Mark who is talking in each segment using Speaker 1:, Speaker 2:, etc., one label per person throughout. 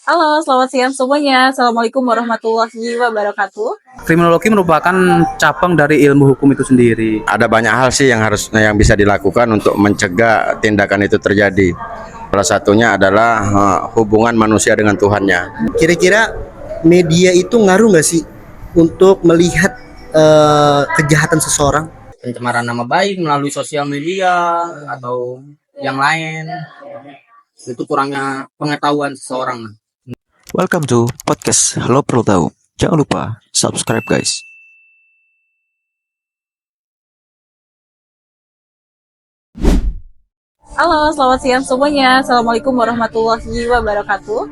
Speaker 1: Halo, selamat siang semuanya. Assalamualaikum warahmatullahi wabarakatuh.
Speaker 2: Kriminologi merupakan cabang dari ilmu hukum itu sendiri.
Speaker 3: Ada banyak hal sih yang bisa dilakukan untuk mencegah tindakan itu terjadi. Salah satunya adalah hubungan manusia dengan Tuhannya.
Speaker 4: Kira-kira media itu ngaruh nggak sih untuk melihat kejahatan seseorang?
Speaker 5: Pencemaran nama baik melalui sosial media atau yang lain, itu kurangnya pengetahuan seseorang.
Speaker 6: Welcome to podcast Lo Perlu Tahu. Jangan lupa subscribe guys.
Speaker 1: Halo, selamat siang semuanya. Assalamualaikum warahmatullahi wabarakatuh.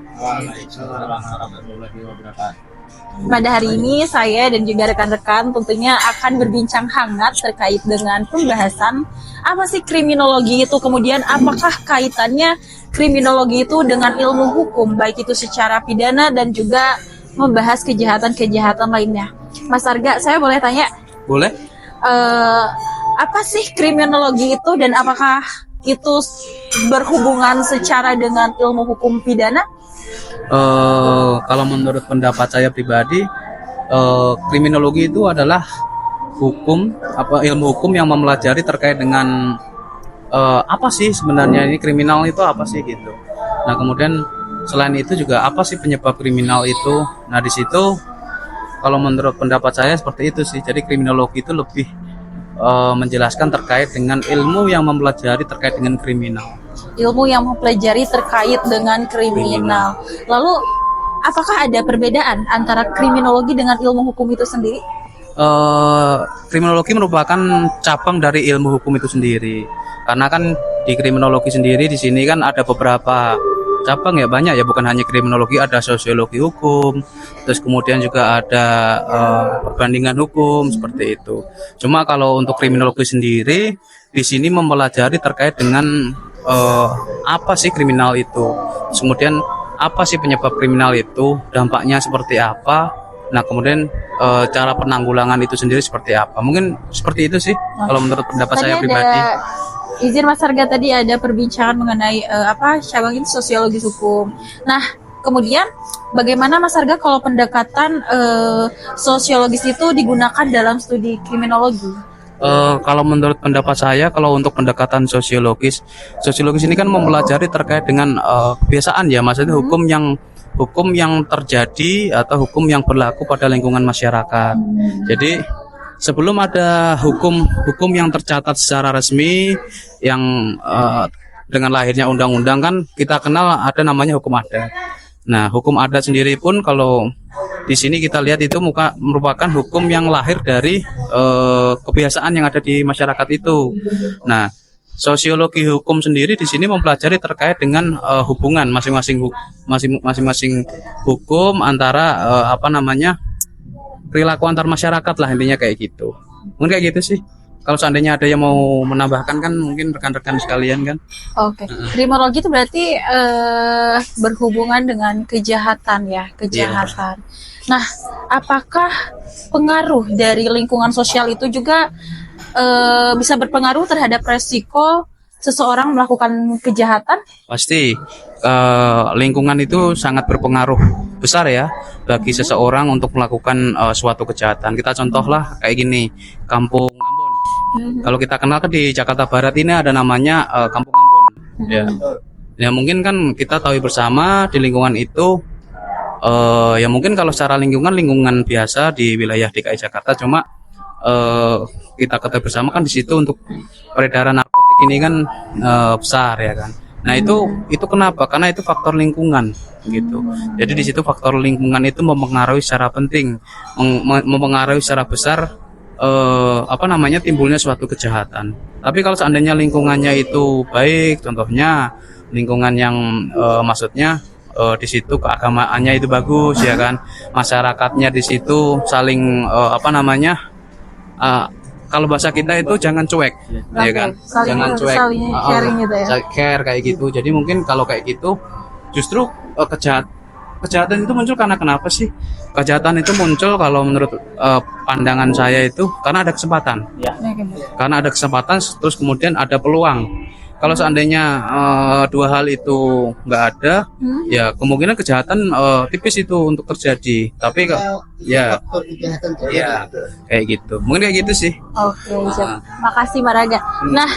Speaker 1: Pada hari ini saya dan juga rekan-rekan tentunya akan berbincang hangat terkait dengan pembahasan apa sih kriminologi itu, kemudian apakah kaitannya kriminologi itu dengan ilmu hukum, baik itu secara pidana dan juga membahas kejahatan-kejahatan lainnya. Mas Arga, saya boleh tanya?
Speaker 2: Boleh?
Speaker 1: Apa sih kriminologi itu dan apakah itu berhubungan secara dengan ilmu hukum pidana?
Speaker 2: Kalau menurut pendapat saya pribadi, kriminologi itu adalah ilmu hukum yang mempelajari terkait dengan apa sih sebenarnya ini kriminal itu apa sih gitu. Nah kemudian selain itu juga apa sih penyebab kriminal itu. Nah di situ kalau menurut pendapat saya seperti itu sih. Jadi kriminologi itu lebih menjelaskan terkait dengan ilmu yang mempelajari terkait dengan kriminal.
Speaker 1: Ilmu yang mempelajari terkait dengan kriminal. Lalu apakah ada perbedaan antara kriminologi dengan ilmu hukum itu sendiri?
Speaker 2: Kriminologi merupakan cabang dari ilmu hukum itu sendiri. Karena kan di kriminologi sendiri di sini kan ada beberapa cabang ya, banyak ya, bukan hanya kriminologi, ada sosiologi hukum, terus kemudian juga ada perbandingan hukum seperti itu. Cuma kalau untuk kriminologi sendiri di sini mempelajari terkait dengan apa sih kriminal itu, terus kemudian apa sih penyebab kriminal itu, dampaknya seperti apa. Nah kemudian cara penanggulangan itu sendiri seperti apa. Mungkin seperti itu sih kalau menurut pendapat saya pribadi.
Speaker 1: Izin Mas Harga, tadi ada perbincangan mengenai cabang ini sosiologi hukum. Nah kemudian bagaimana Mas Harga kalau pendekatan sosiologis itu digunakan dalam studi kriminologi?
Speaker 2: Kalau menurut pendapat saya, kalau untuk pendekatan sosiologis ini kan mempelajari terkait dengan kebiasaan ya, maksudnya hukum yang terjadi atau hukum yang berlaku pada lingkungan masyarakat. Jadi sebelum ada hukum yang tercatat secara resmi yang dengan lahirnya undang-undang kan kita kenal ada namanya hukum adat. Nah, hukum adat sendiri pun kalau di sini kita lihat itu merupakan hukum yang lahir dari kebiasaan yang ada di masyarakat itu. Nah, sosiologi hukum sendiri di sini mempelajari terkait dengan hubungan masing-masing hukum antara perilaku antar masyarakat lah, intinya kayak gitu. Mungkin kayak gitu sih. Kalau seandainya ada yang mau menambahkan kan mungkin rekan-rekan sekalian kan.
Speaker 1: Oke. Kriminologi itu berarti berhubungan dengan kejahatan ya, kejahatan. Nah, apakah pengaruh dari lingkungan sosial itu juga bisa berpengaruh terhadap resiko seseorang melakukan kejahatan?
Speaker 2: Pasti lingkungan itu sangat berpengaruh besar ya bagi seseorang untuk melakukan suatu kejahatan. Kita contohlah kayak gini, Kampung Ambon. Kalau kita kenal kan di Jakarta Barat ini ada namanya Kampung Ambon. Ya mungkin kan kita tahu bersama di lingkungan itu ya mungkin kalau secara lingkungan biasa di wilayah DKI Jakarta, cuma kita ketahui bersama kan di situ untuk peredaran narkotik ini kan besar ya kan. Nah itu kenapa? Karena itu faktor lingkungan gitu. Jadi di situ faktor lingkungan itu mempengaruhi secara penting, mempengaruhi secara besar timbulnya suatu kejahatan. Tapi kalau seandainya lingkungannya itu baik, contohnya lingkungan yang maksudnya di situ keagamaannya itu bagus ya kan, masyarakatnya di situ saling kalau bahasa kita itu jangan cuek, ya kan? Jangan cuek,
Speaker 1: sharing gitu ya.
Speaker 2: Care kayak gitu. Jadi mungkin kalau kayak gitu, justru kejahatan itu muncul karena kenapa sih? Kejahatan itu muncul kalau menurut pandangan saya itu karena ada kesempatan. Karena ada kesempatan, terus kemudian ada peluang. Kalau seandainya dua hal itu nggak ada, ya kemungkinan kejahatan tipis itu untuk terjadi. Tapi ya,
Speaker 4: Faktor kejahatan terjadi.
Speaker 2: ya kayak gitu. Mungkin kayak gitu sih.
Speaker 1: Oke, siap. Makasih Pak Raga. Nah,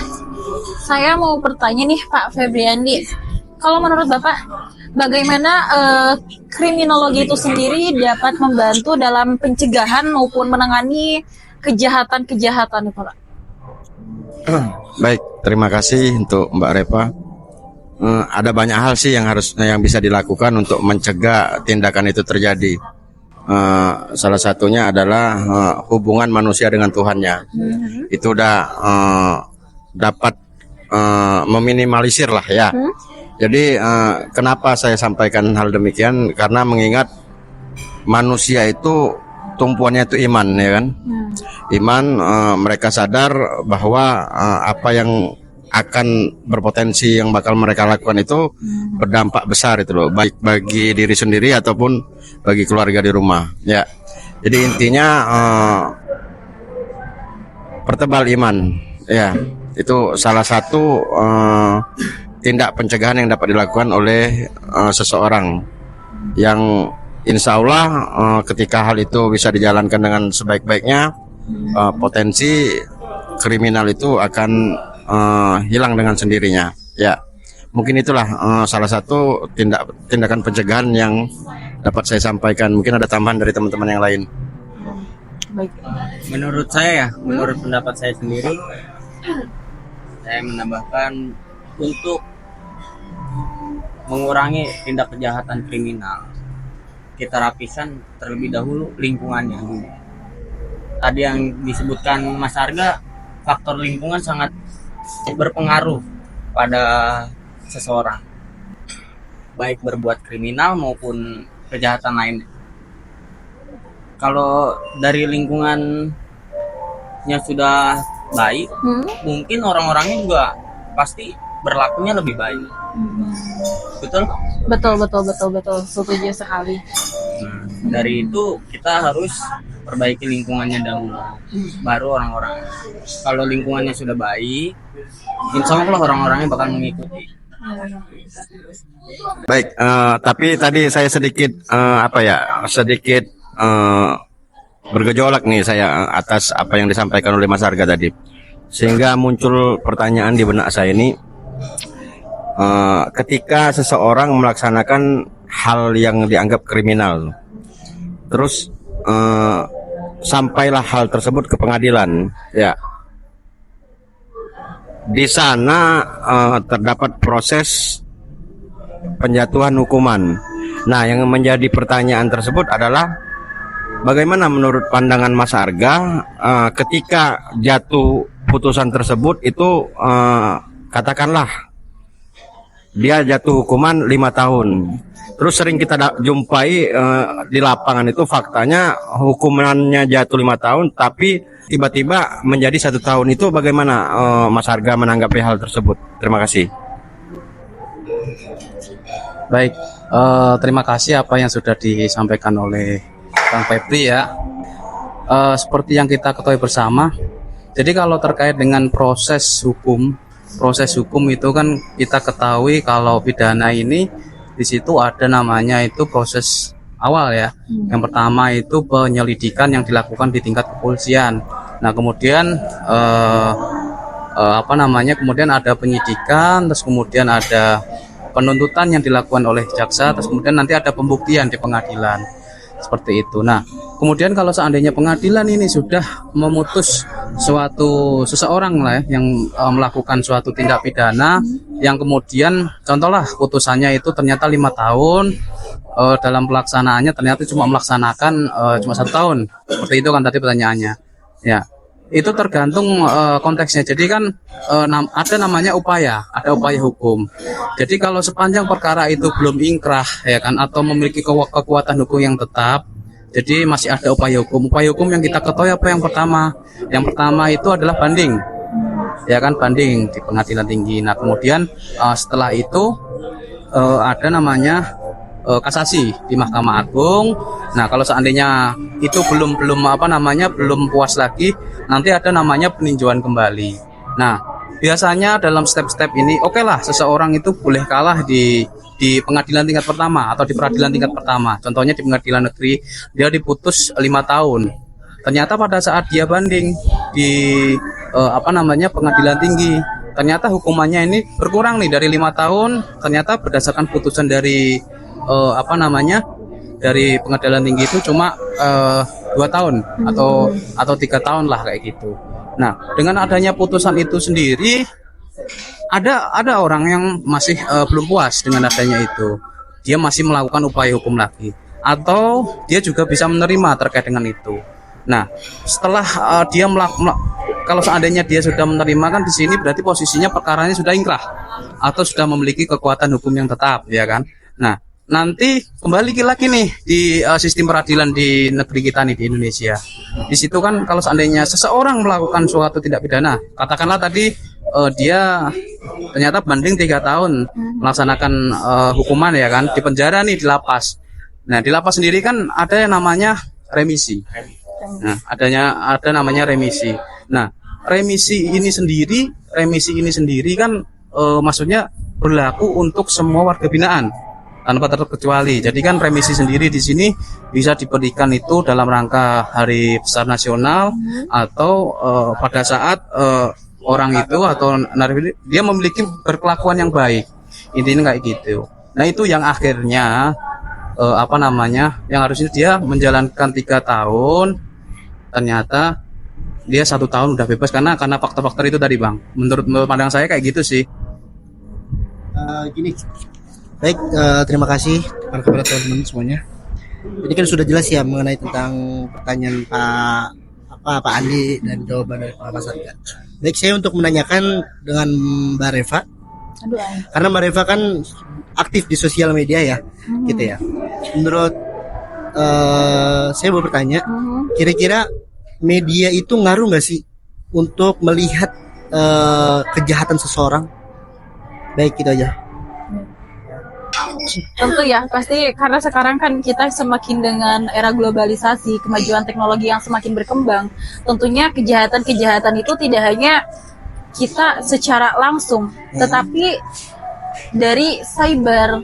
Speaker 1: saya mau bertanya nih Pak Febriandi. Kalau menurut Bapak, bagaimana kriminologi itu sendiri dapat membantu dalam pencegahan maupun menangani kejahatan-kejahatan itu, Pak?
Speaker 3: Baik, terima kasih untuk Mbak Repa. Ada banyak hal sih yang bisa dilakukan untuk mencegah tindakan itu terjadi. Salah satunya adalah hubungan manusia dengan Tuhannya. Itu udah dapat meminimalisir lah ya. Jadi kenapa saya sampaikan hal demikian? Karena mengingat manusia itu tumpuannya itu iman, ya kan? Iman, mereka sadar bahwa apa yang akan berpotensi yang bakal mereka lakukan itu berdampak besar itu loh, baik bagi diri sendiri ataupun bagi keluarga di rumah. Ya, jadi intinya pertebal iman. Ya, itu salah satu tindak pencegahan yang dapat dilakukan oleh seseorang yang insya Allah ketika hal itu bisa dijalankan dengan sebaik-baiknya, potensi kriminal itu akan hilang dengan sendirinya. Ya, mungkin itulah salah satu tindakan pencegahan yang dapat saya sampaikan. Mungkin ada tambahan dari teman-teman yang lain.
Speaker 1: Baik.
Speaker 5: Menurut saya, menurut pendapat saya sendiri, saya menambahkan untuk mengurangi tindak kejahatan kriminal, kita rapikan terlebih dahulu lingkungannya dulu. Tadi yang disebutkan Mas Arga, faktor lingkungan sangat berpengaruh pada seseorang, baik berbuat kriminal maupun kejahatan lain. Kalau dari lingkungannya sudah baik, mungkin orang-orangnya juga pasti berlakunya lebih baik. Betul?
Speaker 1: Betul. Setuju sekali.
Speaker 5: Dari itu kita harus perbaiki lingkungannya dahulu, baru orang-orang. Kalau lingkungannya sudah baik, insya Allah orang-orangnya bakal mengikuti.
Speaker 3: Baik, tapi tadi saya sedikit bergejolak nih saya atas apa yang disampaikan oleh Mas Arga tadi, sehingga muncul pertanyaan di benak saya ini. Ketika seseorang melaksanakan hal yang dianggap kriminal, terus sampailah hal tersebut ke pengadilan, ya, di sana terdapat proses penjatuhan hukuman. Nah, yang menjadi pertanyaan tersebut adalah bagaimana menurut pandangan Mas Arga ketika jatuh putusan tersebut itu katakanlah dia jatuh hukuman 5 tahun. Terus sering kita jumpai di lapangan itu faktanya hukumannya jatuh 5 tahun, tapi tiba-tiba menjadi 1 tahun. Itu bagaimana Mas Arga menanggapi hal tersebut? Terima kasih.
Speaker 2: Baik, terima kasih apa yang sudah disampaikan oleh Kang Febri ya. Seperti yang kita ketahui bersama, jadi kalau terkait dengan proses hukum itu kan kita ketahui kalau pidana ini di situ ada namanya itu proses awal ya. Yang pertama itu penyelidikan yang dilakukan di tingkat kepolisian. Nah kemudian kemudian ada penyidikan, terus kemudian ada penuntutan yang dilakukan oleh jaksa, terus kemudian nanti ada pembuktian di pengadilan. Seperti itu. Nah, kemudian kalau seandainya pengadilan ini sudah memutus seseorang lah ya, yang melakukan suatu tindak pidana, yang kemudian contohlah putusannya itu ternyata 5 tahun, dalam pelaksanaannya ternyata cuma melaksanakan cuma 1 tahun. Seperti itu kan tadi pertanyaannya. Ya, itu tergantung konteksnya. Jadi kan ada namanya ada upaya hukum. Jadi kalau sepanjang perkara itu belum ingkrah ya kan, atau memiliki kekuatan hukum yang tetap, jadi masih ada upaya hukum. Upaya hukum yang kita ketahui apa yang pertama? Yang pertama itu adalah banding. Ya kan, banding di pengadilan tinggi. Nah, kemudian setelah itu ada namanya kasasi di Mahkamah Agung. Nah, kalau seandainya itu belum puas lagi, nanti ada namanya peninjauan kembali. Nah, biasanya dalam step-step ini oke lah seseorang itu boleh kalah di pengadilan tingkat pertama atau di peradilan tingkat pertama. Contohnya di pengadilan negeri dia diputus 5 tahun. Ternyata pada saat dia banding di pengadilan tinggi, ternyata hukumannya ini berkurang nih dari 5 tahun. Ternyata berdasarkan putusan dari dari pengadilan tinggi itu cuma 2 tahun atau 3 tahun lah kayak gitu. Nah, dengan adanya putusan itu sendiri, ada orang yang masih belum puas dengan adanya itu. Dia masih melakukan upaya hukum lagi, atau dia juga bisa menerima terkait dengan itu. Nah, setelah dia kalau seandainya dia sudah menerima, kan di sini berarti posisinya perkaranya sudah ingkrah atau sudah memiliki kekuatan hukum yang tetap, ya kan? Nah, nanti kembali lagi nih di sistem peradilan di negeri kita nih di Indonesia. Di situ kan kalau seandainya seseorang melakukan suatu tindak pidana, katakanlah tadi dia ternyata banding 3 tahun melaksanakan hukuman, ya kan, di penjara nih, di lapas. Nah, di lapas sendiri kan ada yang namanya remisi. Nah, ada namanya remisi. Nah, remisi ini sendiri kan maksudnya berlaku untuk semua warga binaan tanpa terkecuali. Jadi kan remisi sendiri di sini bisa diberikan itu dalam rangka Hari Besar Nasional atau pada saat orang itu atau dia memiliki berkelakuan yang baik. Intinya kayak gitu. Nah, itu yang akhirnya yang harusnya dia menjalankan 3 tahun, ternyata dia 1 tahun udah bebas karena faktor-faktor itu tadi, Bang. Menurut pandang saya kayak gitu sih.
Speaker 4: Gini. Baik, terima kasih kepada teman-teman semuanya. Ini kan sudah jelas ya mengenai tentang pertanyaan Pak Andi dan jawaban dari Pak Sarga. Baik, saya untuk menanyakan dengan Mbak Reva. Karena Mbak Reva kan aktif di sosial media ya, gitu ya. Menurut saya mau bertanya, kira-kira media itu ngaruh nggak sih untuk melihat kejahatan seseorang? Baik, gitu aja.
Speaker 1: Tentu ya, pasti karena sekarang kan kita semakin dengan era globalisasi, kemajuan teknologi yang semakin berkembang, tentunya kejahatan-kejahatan itu tidak hanya kita secara langsung, tetapi dari cyber,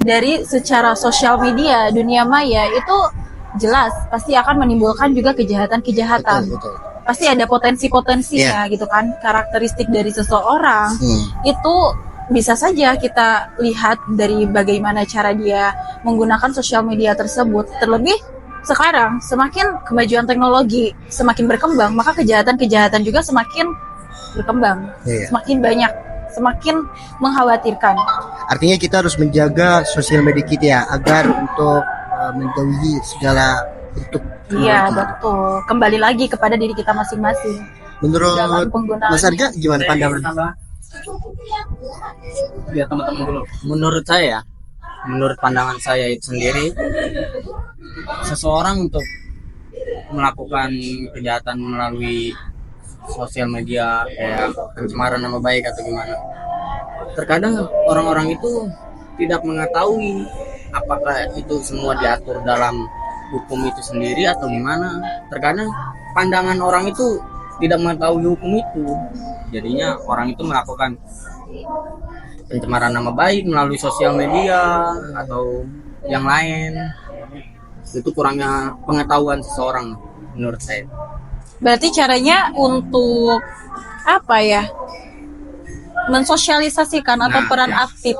Speaker 1: dari secara sosial media, dunia maya itu jelas pasti akan menimbulkan juga kejahatan-kejahatan.
Speaker 4: Betul.
Speaker 1: Pasti ada potensi-potensinya gitu kan, karakteristik dari seseorang itu bisa saja kita lihat dari bagaimana cara dia menggunakan sosial media tersebut. Terlebih sekarang semakin kemajuan teknologi semakin berkembang, maka kejahatan-kejahatan juga semakin berkembang, semakin banyak, semakin mengkhawatirkan.
Speaker 4: Artinya kita harus menjaga sosial media kita ya, agar untuk menjauhi segala bentuk.
Speaker 1: Iya, betul. Kembali lagi kepada diri kita masing-masing.
Speaker 4: Menurut Mas Arga gimana pandangan?
Speaker 5: Ya, teman-teman dulu. Menurut pandangan saya itu sendiri, seseorang untuk melakukan kejahatan melalui sosial media kayak pencemaran nama baik atau gimana, terkadang orang-orang itu tidak mengetahui apakah itu semua diatur dalam hukum itu sendiri atau gimana. Terkadang pandangan orang itu tidak mengetahui hukum itu, jadinya orang itu melakukan pencemaran nama baik melalui sosial media atau yang lain. Itu kurangnya pengetahuan seseorang menurut saya.
Speaker 1: Berarti caranya untuk apa ya? Mensosialisasikan atau peran aktif.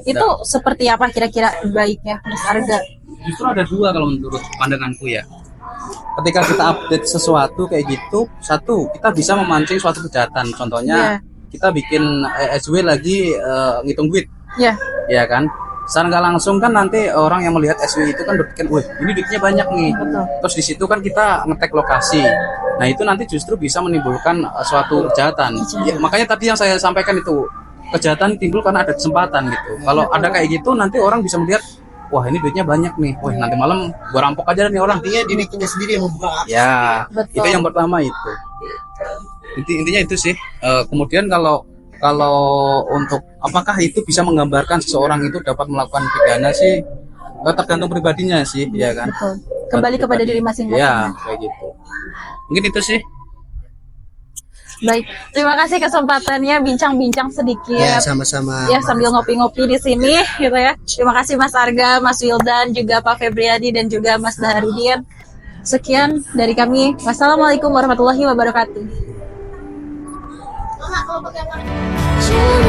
Speaker 1: Itu seperti apa kira-kira baiknya, Mas Arga?
Speaker 2: Justru ada 2 kalau menurut pandanganku ya. Ketika kita update sesuatu kayak gitu, satu, kita bisa memancing suatu kejahatan. Contohnya kita bikin SW lagi ngitung duit. Ya kan? Secara nggak langsung kan nanti orang yang melihat SW itu kan berpikir, wah ini duitnya banyak nih. Terus di situ kan kita ngetek lokasi. Nah itu nanti justru bisa menimbulkan suatu kejahatan. Ya, makanya tadi yang saya sampaikan itu, kejahatan timbul karena ada kesempatan gitu. Kalau ada kayak gitu nanti orang bisa melihat, wah ini duitnya banyak nih. Wah nanti malam gua rampok aja nih orang.
Speaker 4: Dia dirinya sendiri yang membuka.
Speaker 2: Ya, itu yang pertama itu. Intinya itu sih. Kemudian kalau untuk apakah itu bisa menggambarkan seseorang itu dapat melakukan pidana sih, tergantung pribadinya sih, ya kan.
Speaker 1: Betul. Kembali kepada diri masing-masing.
Speaker 2: Ya, kayak gitu. Mungkin itu sih.
Speaker 1: Baik, terima kasih kesempatannya bincang-bincang sedikit.
Speaker 4: Ya, sama-sama.
Speaker 1: Ya, sambil ngopi-ngopi di sini gitu ya. Terima kasih Mas Arga, Mas Wildan, juga Pak Febriadi dan juga Mas Daharudin. Sekian dari kami. Wassalamualaikum warahmatullahi wabarakatuh.
Speaker 7: Cuma